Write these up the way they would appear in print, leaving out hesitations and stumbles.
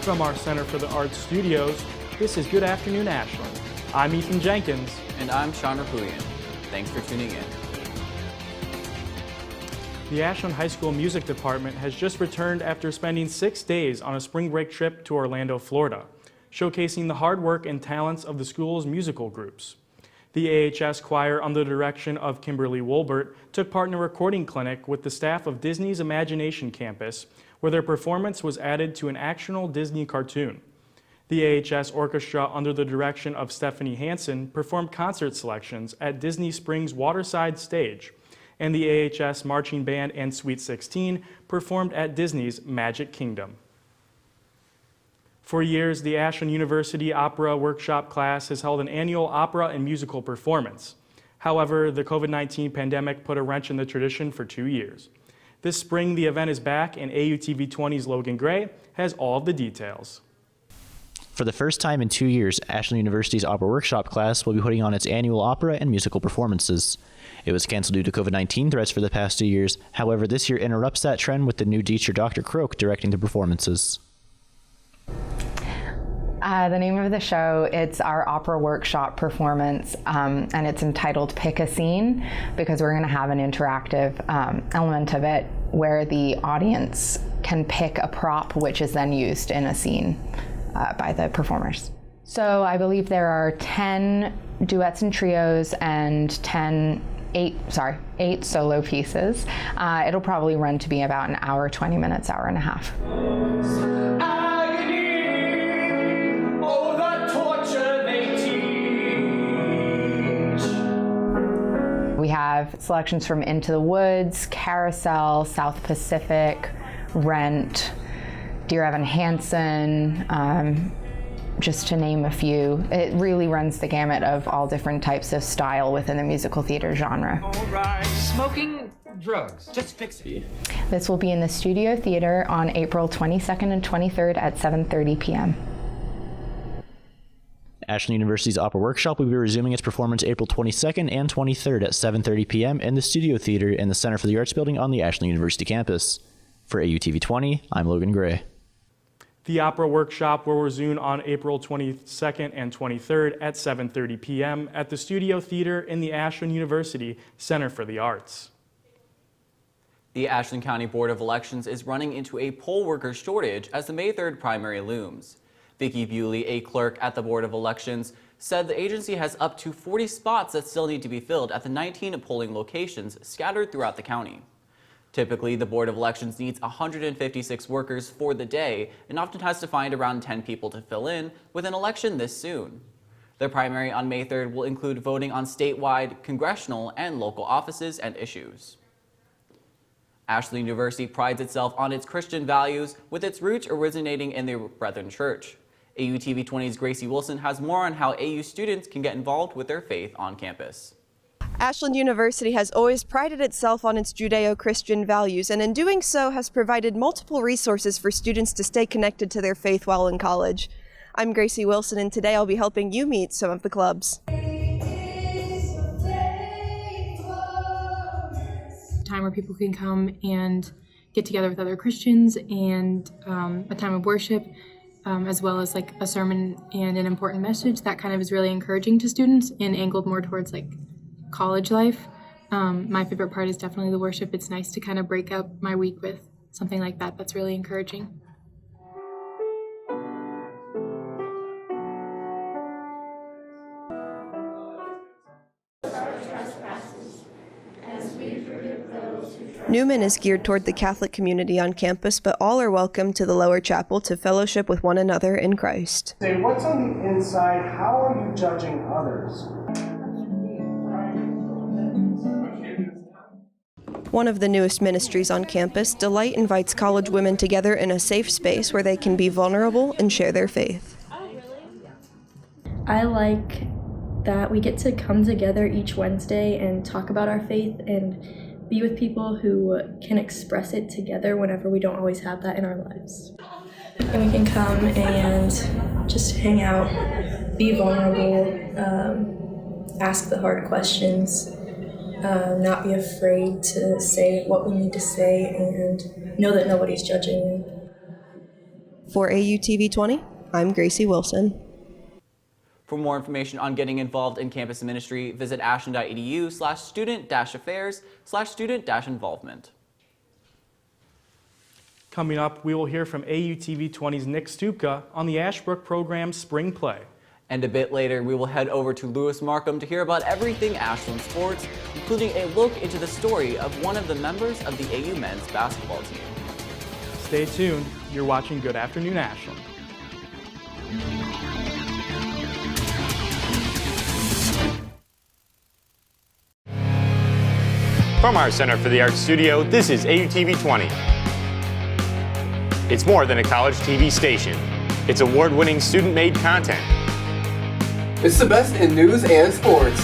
From our Center for the Arts studios, this is Good Afternoon Ashland. I'm Ethan Jenkins. And I'm Sean Rapuyan. Thanks for tuning in. The Ashland High School Music Department has just returned after spending 6 days on a spring break trip to Orlando, Florida, showcasing the hard work and talents of the school's musical groups. The AHS choir, under the direction of Kimberly Wolbert, took part in a recording clinic with the staff of Disney's Imagination Campus, where their performance was added to an actual Disney cartoon. The AHS Orchestra, under the direction of Stephanie Hansen, performed concert selections at Disney Springs Waterside Stage, and the AHS Marching Band and Sweet 16 performed at Disney's Magic Kingdom. For years, the Ashland University Opera Workshop class has held an annual opera and musical performance. However, the COVID-19 pandemic put a wrench in the tradition for 2 years. This spring, the event is back, and AUTV20's Logan Gray has all of the details. For the first time in 2 years, Ashland University's Opera Workshop class will be putting on its annual opera and musical performances. It was canceled due to COVID-19 threats for the past 2 years. However, this year interrupts that trend with the new teacher, Dr. Croak, directing the performances. The name of the show, it's our opera workshop performance, and it's entitled Pick a Scene, because we're going to have an interactive element of it where the audience can pick a prop which is then used in a scene by the performers. So I believe there are 10 duets and trios and 8 solo pieces. It'll probably run to be about an hour, 20 minutes, hour and a half. We have selections from Into the Woods, Carousel, South Pacific, Rent, Dear Evan Hansen, just to name a few. It really runs the gamut of all different types of style within the musical theater genre. All right. Smoking drugs, just fix it. This will be in the Studio Theater on April 22nd and 23rd at 7:30 p.m. Ashland University's Opera Workshop will be resuming its performance April 22nd and 23rd at 7:30 p.m. in the Studio Theater in the Center for the Arts building on the Ashland University campus. For AUTV20, I'm Logan Gray. The Opera Workshop will resume on April 22nd and 23rd at 7:30 p.m. at the Studio Theater in the Ashland University Center for the Arts. The Ashland County Board of Elections is running into a poll worker shortage as the May 3rd primary looms. Vicki Bewley, a clerk at the Board of Elections, said the agency has up to 40 spots that still need to be filled at the 19 polling locations scattered throughout the county. Typically, the Board of Elections needs 156 workers for the day and often has to find around 10 people to fill in with an election this soon. The primary on May 3rd will include voting on statewide, congressional, and local offices and issues. Ashland University prides itself on its Christian values, with its roots originating in the Brethren Church. AUTV20's Gracie Wilson has more on how AU students can get involved with their faith on campus. Ashland University has always prided itself on its Judeo-Christian values, and in doing so has provided multiple resources for students to stay connected to their faith while in college. I'm Gracie Wilson, and today I'll be helping you meet some of the clubs. Time where people can come and get together with other Christians, and a time of worship, as well as like a sermon and an important message that kind of is really encouraging to students and angled more towards like college life. My favorite part is definitely the worship. It's nice to kind of break up my week with something like that that's really encouraging. Newman is geared toward the Catholic community on campus, but all are welcome to the lower chapel to fellowship with one another in Christ. Say, what's on the inside? How are you judging others? One of the newest ministries on campus, Delight invites college women together in a safe space where they can be vulnerable and share their faith. I like that we get to come together each Wednesday and talk about our faith and be with people who can express it together whenever we don't always have that in our lives. And we can come and just hang out, be vulnerable, ask the hard questions, not be afraid to say what we need to say, and know that nobody's judging you. For AUTV 20, I'm Gracie Wilson. For more information on getting involved in campus ministry, visit ashland.edu/student-affairs/student-involvement. Coming up, we will hear from AUTV 20's Nick Stupka on the Ashbrook program's Spring Play. And a bit later, we will head over to Lewis Markham to hear about everything Ashland sports, including a look into the story of one of the members of the AU men's basketball team. Stay tuned. You're watching Good Afternoon Ashland. From our Center for the Arts studio, this is AUTV 20. It's more than a college TV station. It's award-winning student-made content. It's the best in news and sports.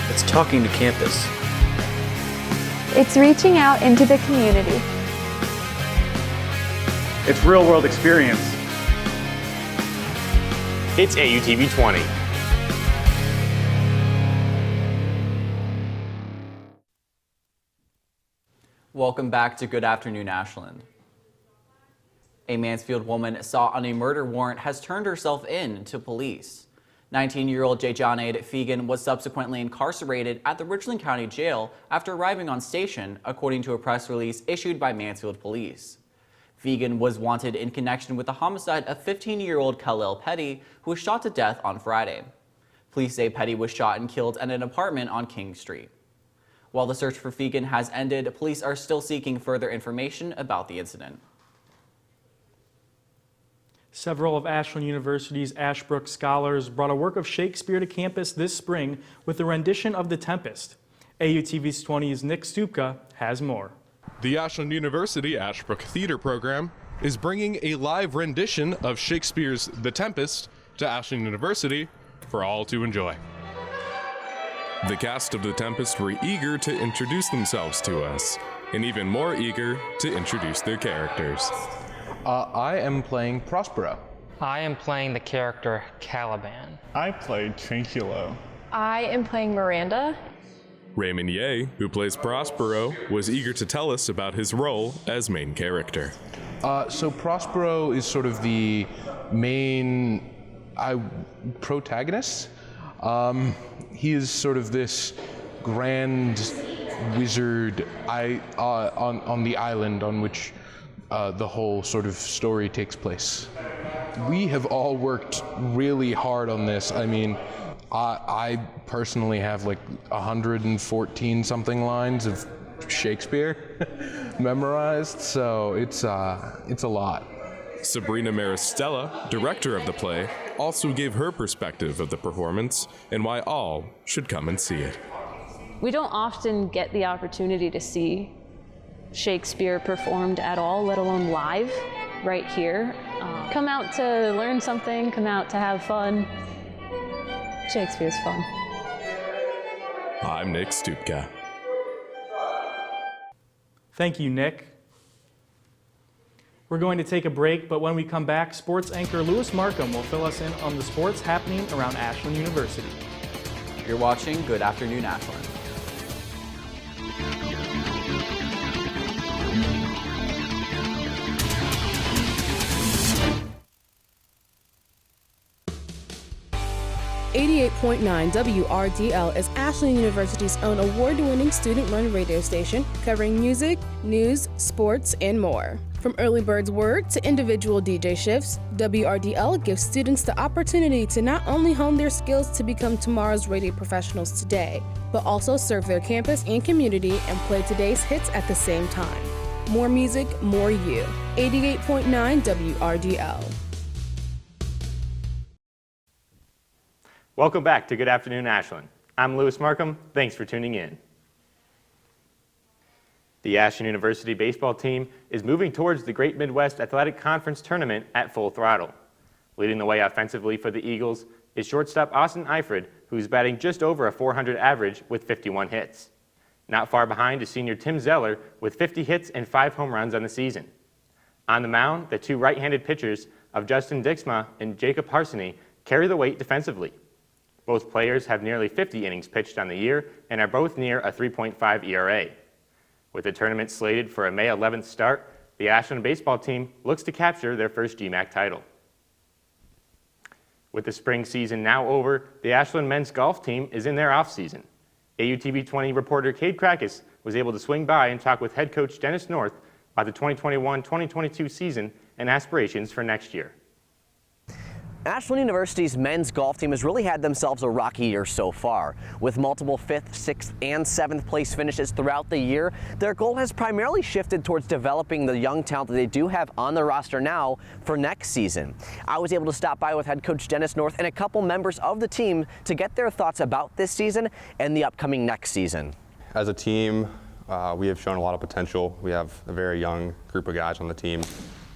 It's talking to campus. It's reaching out into the community. It's real-world experience. It's AUTV 20. Welcome back to Good Afternoon Ashland. A Mansfield woman sought on a murder warrant has turned herself in to police. 19-year-old Jayjonaid Fegan was subsequently incarcerated at the Richland County Jail after arriving on station, according to a press release issued by Mansfield Police. Fegan was wanted in connection with the homicide of 15-year-old Khalil Petty, who was shot to death on Friday. Police say Petty was shot and killed at an apartment on King Street. While the search for Fegan has ended, police are still seeking further information about the incident. Several of Ashland University's Ashbrook scholars brought a work of Shakespeare to campus this spring with a rendition of The Tempest. AUTV 20's Nick Stupka has more. The Ashland University Ashbrook Theater program is bringing a live rendition of Shakespeare's The Tempest to Ashland University for all to enjoy. The cast of The Tempest were eager to introduce themselves to us, and even more eager to introduce their characters. I am playing Prospero. I am playing the character Caliban. I played Trinculo. I am playing Miranda. Raymond Ye, who plays Prospero, was eager to tell us about his role as main character. So Prospero is sort of the main protagonist. He is sort of this grand wizard on the island on which the whole sort of story takes place. We have all worked really hard on this. I mean, I personally have like 114 something lines of Shakespeare memorized, so it's a lot. Sabrina Maristella, director of the play, also gave her perspective of the performance and why all should come and see it. We don't often get the opportunity to see Shakespeare performed at all, let alone live, right here. Come out to learn something, come out to have fun. Shakespeare's fun. I'm Nick Stupka. Thank you, Nick. We're going to take a break, but when we come back, sports anchor Lewis Markham will fill us in on the sports happening around Ashland University. You're watching Good Afternoon Ashland. .9 WRDL is Ashland University's own award-winning student-run radio station covering music, news, sports, and more. From early bird's word to individual DJ shifts, WRDL gives students the opportunity to not only hone their skills to become tomorrow's radio professionals today, but also serve their campus and community and play today's hits at the same time. More music, more you. 88.9 WRDL. Welcome back to Good Afternoon Ashland. I'm Lewis Markham. Thanks for tuning in. The Ashland University baseball team is moving towards the Great Midwest Athletic Conference tournament at full throttle. Leading the way offensively for the Eagles is shortstop Austin Eifred, who's batting just over a .400 average with 51 hits. Not far behind is senior Tim Zeller with 50 hits and 5 home runs on the season. On the mound, the two right-handed pitchers of Justin Dixma and Jacob Harsany carry the weight defensively. Both players have nearly 50 innings pitched on the year and are both near a 3.5 ERA. With the tournament slated for a May 11th start, the Ashland baseball team looks to capture their first GMAC title. With the spring season now over, the Ashland men's golf team is in their off-season. AUTV 20 reporter Cade Krakis was able to swing by and talk with head coach Dennis North about the 2021-2022 season and aspirations for next year. Ashland University's men's golf team has really had themselves a rocky year so far. With multiple 5th, 6th, and 7th place finishes throughout the year, their goal has primarily shifted towards developing the young talent that they do have on the roster now for next season. I was able to stop by with head coach Dennis North and a couple members of the team to get their thoughts about this season and the upcoming next season. As a team, we have shown a lot of potential. We have a very young group of guys on the team.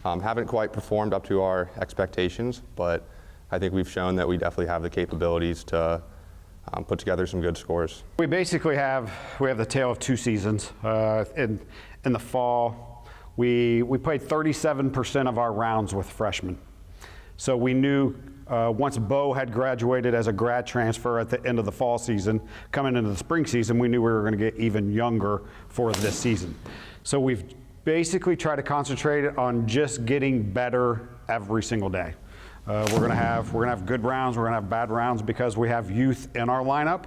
Haven't quite performed up to our expectations, but I think we've shown that we definitely have the capabilities to put together some good scores. We basically have the tale of two seasons. In the fall, we played 37% of our rounds with freshmen. So we knew once Bo had graduated as a grad transfer at the end of the fall season, coming into the spring season, we knew we were going to get even younger for this season. So we've basically tried to concentrate on just getting better every single day. We're gonna have good rounds. We're gonna have bad rounds because we have youth in our lineup.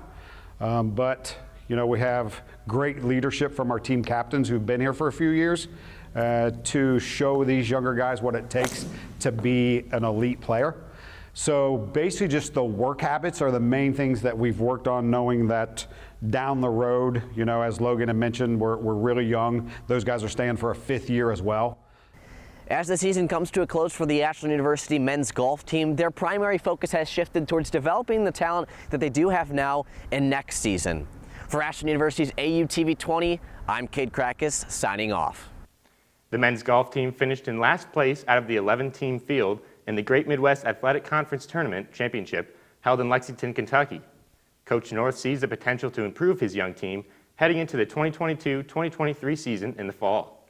But you know, we have great leadership from our team captains who've been here for a few years to show these younger guys what it takes to be an elite player. So basically, just the work habits are the main things that we've worked on, knowing that down the road, you know, as Logan had mentioned, we're really young. Those guys are staying for a 5th year as well. As the season comes to a close for the Ashland University men's golf team, their primary focus has shifted towards developing the talent that they do have now and next season. For Ashland University's AUTV 20, I'm Cade Krakis, signing off. The men's golf team finished in last place out of the 11-team field in the Great Midwest Athletic Conference Tournament Championship held in Lexington, Kentucky. Coach North sees the potential to improve his young team heading into the 2022-2023 season in the fall.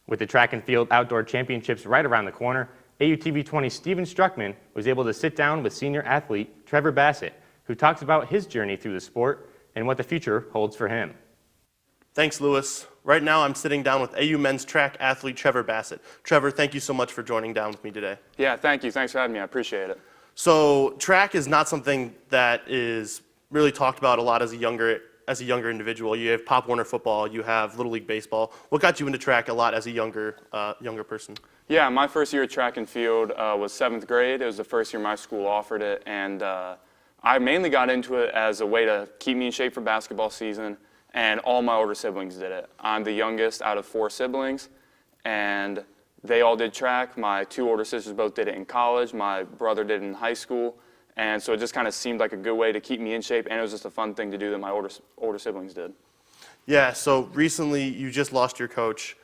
With the track and field outdoor championships right around the corner, AUTV 20 Steven Struckman was able to sit down with senior athlete Trevor Bassett, who talks about his journey through the sport and what the future holds for him. Thanks, Lewis. Right now I'm sitting down with AU men's track athlete Trevor Bassett. Trevor, thank you so much for joining down with me today. Yeah, thank you. Thanks for having me. I appreciate it. So track is not something that is really talked about a lot as a younger individual. You have Pop Warner football, you have Little League baseball. What got you into track a lot as a younger person? Yeah, my first year at track and field was 7th grade. It was the first year my school offered it, and I mainly got into it as a way to keep me in shape for basketball season, and all my older siblings did it. I'm the youngest out of 4 siblings, and they all did track. My 2 older sisters both did it in college. My brother did it in high school. And so it just kind of seemed like a good way to keep me in shape, and it was just a fun thing to do that my older siblings did. Yeah, so recently you just lost your coach.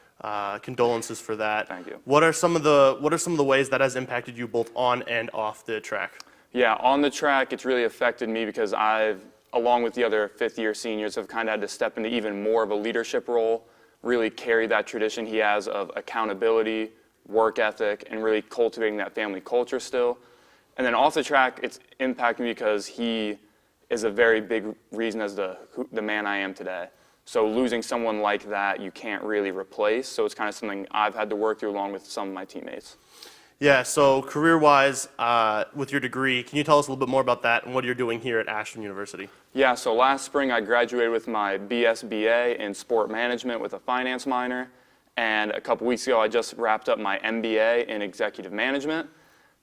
Condolences for that. Thank you. What are some of the ways that has impacted you both on and off the track? Yeah, on the track it's really affected me because I've, along with the other 5th-year seniors, have kind of had to step into even more of a leadership role, really carry that tradition he has of accountability, work ethic, and really cultivating that family culture still. And then off the track, it's impacted me because he is a very big reason as the man I am today. So losing someone like that, you can't really replace. So it's kind of something I've had to work through along with some of my teammates. Yeah, so career-wise, with your degree, can you tell us a little bit more about that and what you're doing here at Ashland University? Yeah, so last spring I graduated with my BSBA in sport management with a finance minor. And a couple weeks ago, I just wrapped up my MBA in executive management.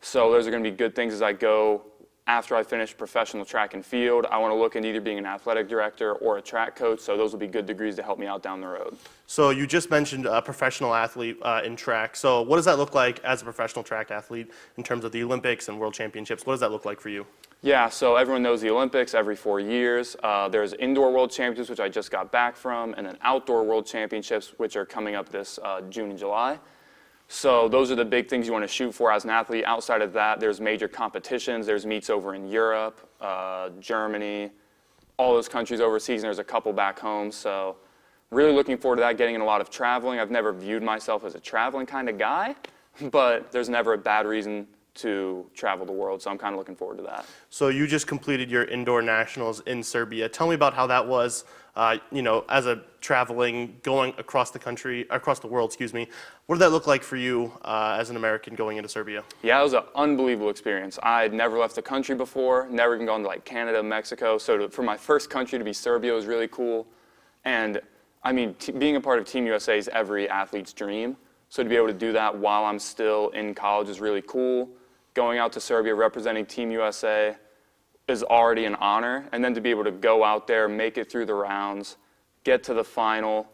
So those are going to be good things as I go after I finish professional track and field. I want to look into either being an athletic director or a track coach, so those will be good degrees to help me out down the road. So you just mentioned a professional athlete in track. So what does that look like as a professional track athlete in terms of the Olympics and World Championships? What does that look like for you? Yeah, so everyone knows the Olympics every 4 years. There's indoor World Championships, which I just got back from, and then outdoor World Championships, which are coming up this June and July. So those are the big things you want to shoot for as an athlete. Outside of that, there's major competitions. There's meets over in Europe, Germany, all those countries overseas, and there's a couple back home. So really looking forward to that, getting in a lot of traveling. I've never viewed myself as a traveling kind of guy, but there's never a bad reason to travel the world. So I'm kind of looking forward to that. So you just completed your indoor nationals in Serbia. Tell me about how that was, as a traveling, going across the world, excuse me. What did that look like for you as an American going into Serbia? Yeah, it was an unbelievable experience. I had never left the country before, never even gone to like Canada, Mexico. So for my first country to be Serbia was really cool. And I mean, being a part of Team USA is every athlete's dream. So to be able to do that while I'm still in college is really cool. Going out to Serbia representing Team USA is already an honor. And then to be able to go out there, make it through the rounds, get to the final,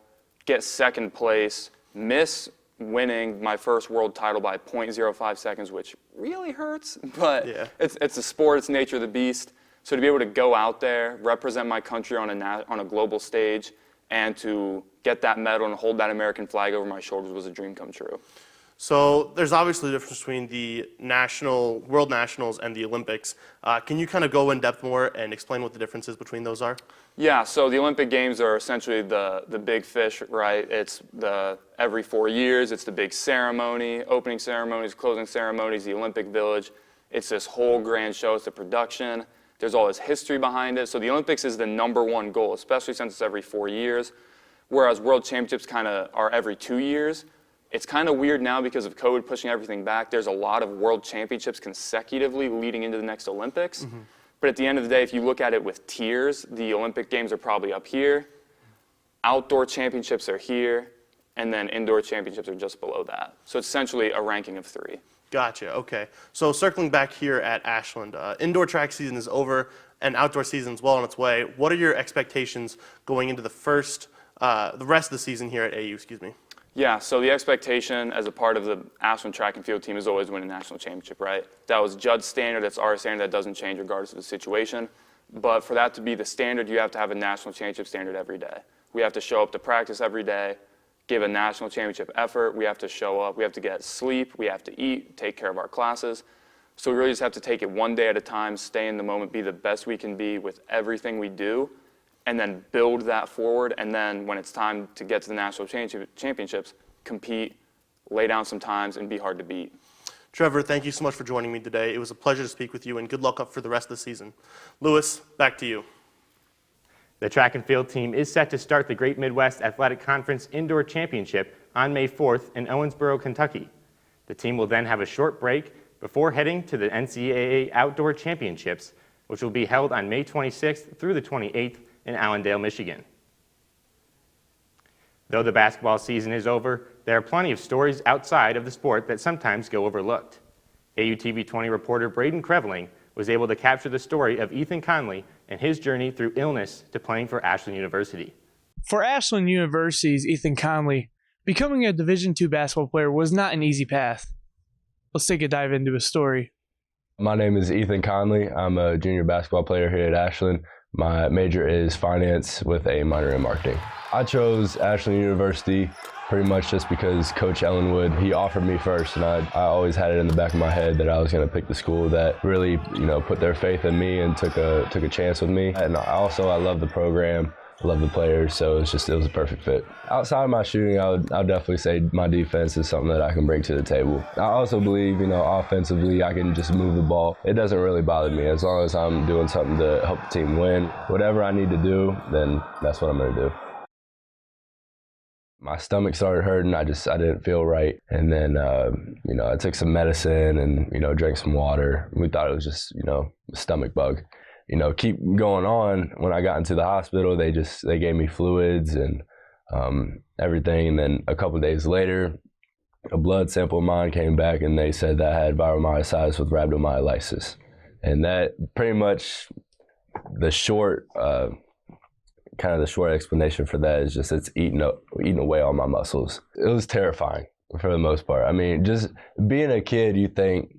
get second place, miss winning my first world title by 0.05 seconds, which really hurts, but yeah. It's a sport, it's nature of the beast. So to be able to go out there, represent my country on a global stage, and to get that medal and hold that American flag over my shoulders was a dream come true. So there's obviously a difference between the World Nationals and the Olympics. Can you kind of go in depth more and explain what the differences between those are? Yeah, so the Olympic Games are essentially the big fish, right? It's every 4 years, it's the big ceremony, opening ceremonies, closing ceremonies, the Olympic Village. It's this whole grand show, it's the production. There's all this history behind it. So the Olympics is the #1 goal, especially since it's every 4 years, whereas World Championships kind of are every 2 years. It's kind of weird now because of COVID pushing everything back. There's a lot of World Championships consecutively leading into the next Olympics. Mm-hmm. But at the end of the day, if you look at it with tiers, the Olympic Games are probably up here, outdoor championships are here, and then indoor championships are just below that. So it's essentially a ranking of 3. Gotcha, okay. So circling back here at Ashland, indoor track season is over and outdoor season is well on its way. What are your expectations going into the rest of the season here at AU, excuse me? Yeah, so the expectation as a part of the Ashland track and field team is always win a national championship, right? That was Judd's standard, that's our standard, that doesn't change regardless of the situation. But for that to be the standard, you have to have a national championship standard every day. We have to show up to practice every day, give a national championship effort, we have to show up, we have to get sleep, we have to eat, take care of our classes. So we really just have to take it one day at a time, stay in the moment, be the best we can be with everything we do, and then build that forward, and then when it's time to get to the national championships, compete, lay down some times, and be hard to beat. Trevor, thank you so much for joining me today. It was a pleasure to speak with you, and good luck up for the rest of the season. Lewis, back to you. The track and field team is set to start the Great Midwest Athletic Conference Indoor Championship on May 4th in Owensboro, Kentucky. The team will then have a short break before heading to the NCAA Outdoor Championships, which will be held on May 26th through the 28th in Allendale, Michigan. Though the basketball season is over, there are plenty of stories outside of the sport that sometimes go overlooked. AUTV 20 reporter Braden Creveling was able to capture the story of Ethan Conley and his journey through illness to playing for Ashland University. For Ashland University's Ethan Conley, becoming a Division II basketball player was not an easy path. Let's take a dive into his story. My name is Ethan Conley. I'm a junior basketball player here at Ashland. My major is finance with a minor in marketing. I chose Ashland University pretty much just because Coach Ellenwood, he offered me first, and I always had it in the back of my head that I was going to pick the school that really, put their faith in me and took a chance with me. And I love the program. I love the players, so it was a perfect fit. Outside of my shooting, I would definitely say my defense is something that I can bring to the table. I also believe, offensively, I can just move the ball. It doesn't really bother me as long as I'm doing something to help the team win. Whatever I need to do, then that's what I'm going to do. My stomach started hurting. I didn't feel right. And then, I took some medicine and, drank some water. We thought it was just, a stomach bug. Keep going on. When I got into the hospital, they gave me fluids and everything. And then a couple of days later, a blood sample of mine came back and they said that I had viral myositis with rhabdomyolysis. And that pretty much the short explanation for that is just it's eating away all my muscles. It was terrifying for the most part. I mean, just being a kid, you think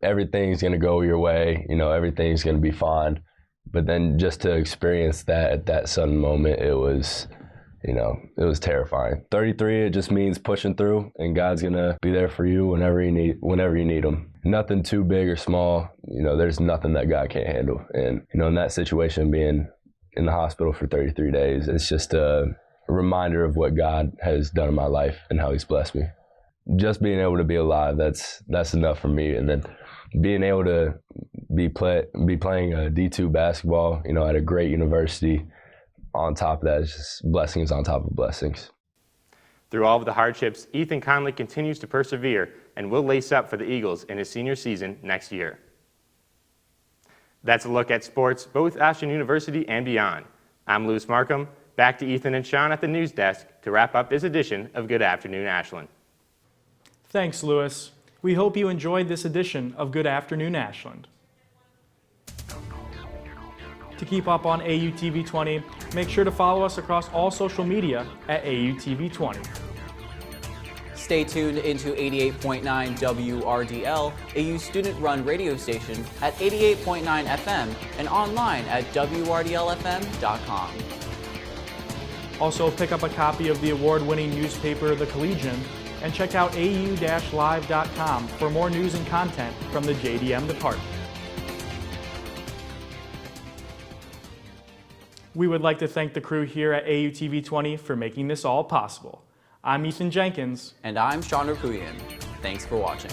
everything's going to go your way, everything's going to be fine. But then just to experience that at that sudden moment, it was terrifying. 33, it just means pushing through, and God's going to be there for you whenever you need him. Nothing too big or small. There's nothing that God can't handle. And, in that situation, being in the hospital for 33 days, it's just a reminder of what God has done in my life and how he's blessed me. Just being able to be alive, that's enough for me. And then being able to be playing D2 basketball, at a great university, on top of that, is just blessings on top of blessings. Through all of the hardships, Ethan Conley continues to persevere and will lace up for the Eagles in his senior season next year. That's a look at sports, both Ashland University and beyond. I'm Lewis Markham. Back to Ethan and Sean at the news desk to wrap up this edition of Good Afternoon Ashland. Thanks, Lewis. We hope you enjoyed this edition of Good Afternoon Ashland. To keep up on AUTV20, make sure to follow us across all social media at AUTV20. Stay tuned into 88.9 WRDL, AU student-run radio station at 88.9 FM and online at WRDLFM.com. Also, pick up a copy of the award-winning newspaper, The Collegian, and check out au-live.com for more news and content from the JDM department. We would like to thank the crew here at AUTV20 for making this all possible. I'm Ethan Jenkins. And I'm Sean Rapuyan. Thanks for watching.